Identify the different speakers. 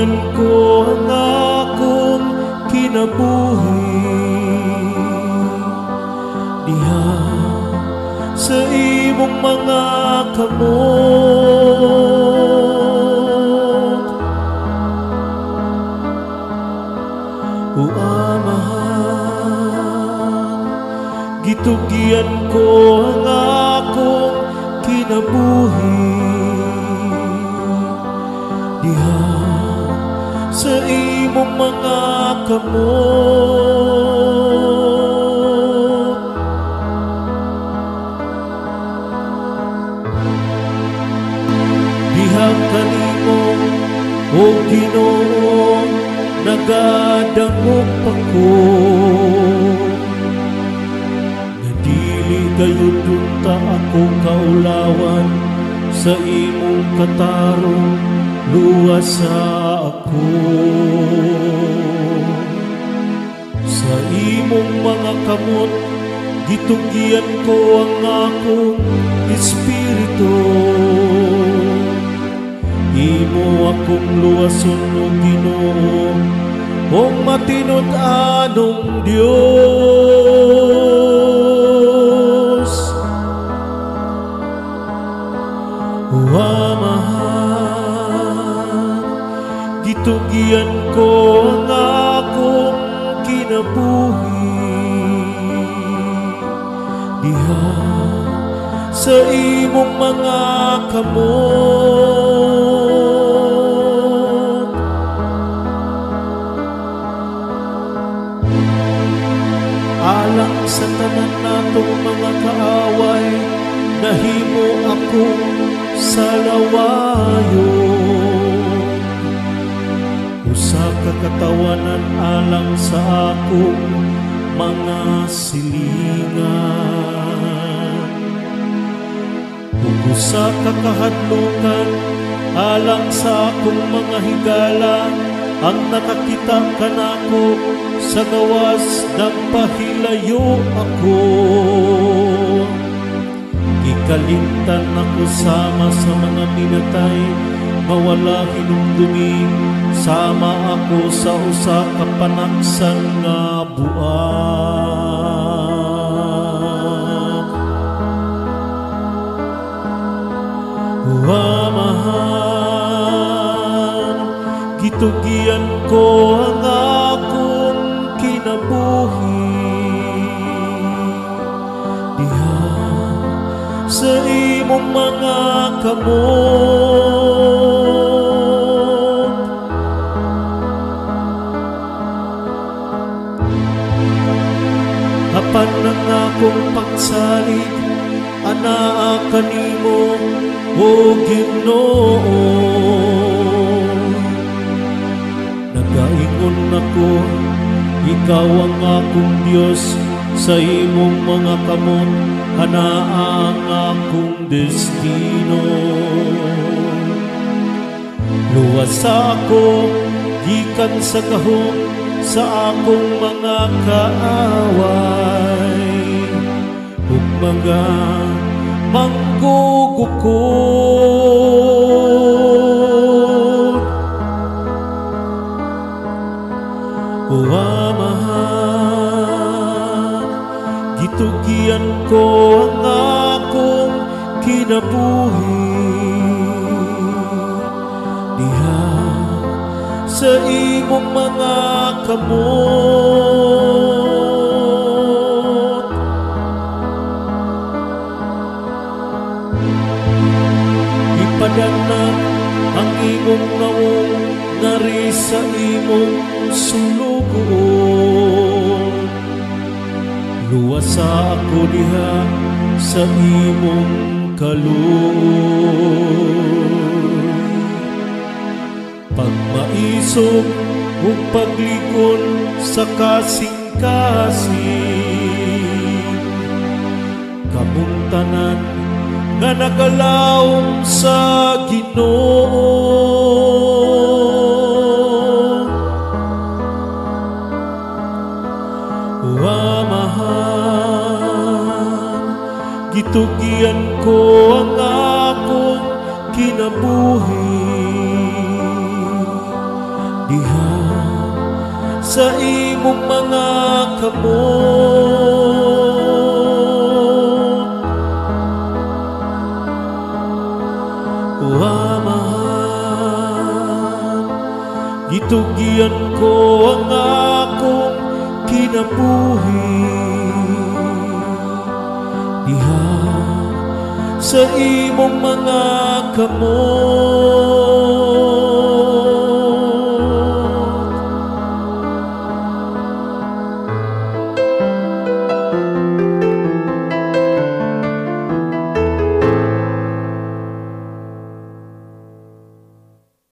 Speaker 1: Gitugian ko ang akong kinabuhi diha sa imong mga kamot. O Amahan, gitugian ko ang akong kinabuhi diha sa imong mga kamot. Diha kanimo o Ginoo nagadangop ako, nga dili gayud dunta ako kaulawan sa imong katarong luwasa ako. Sa imong mga kamot gitugian ko ang akong espiritu, imo akong luwason o Ginoo o matinod-anong Dios. O Amahan, gitugian ko ang akong kinabuhi diha sa imong mga kamot. Alang sa tanan natong mga kaaway, nahimo akong salawayo. Usa ka katawanan alang sa akong mga silingan. Usa ka kahadlukan alang sa akong mga higala, ang nakakita ka nako sa gawas nagpahilayo ako. Ikalimtan ako sama sa mga minatay, mawala hinumdumi, sama ako sa usa ka panaksan nga buak. O Amahan, gitugian ko ang akong kinabuhi diha sa imong mga kamot. Hapan ng akong pagsalig, anaa kanimo o Ginoo. Nagaingon ako, ikaw ang akong Dios, sa imong mga kamot anaa ang akong destino. Luwas ako gikan sa kahog sa akong mga kaaway, ug mga manggugukod. O Amahan, gitugian ko ang akong kinabuhi diha sa imong mga kamot. Ipadanag ang imong nawong nari sa imong sulugon. Luwas ako diha sa imong kaluoy. Pagmaisog o paglikon sa kasing-kasing, kabuntanan nga nagalawom sa Ginoo. O Amahan, gitugian ko ang akong kinabuhi sa imong mga kamot. O Amahan, gitugian ko ang akong kinabuhi diha sa imong mga kamot.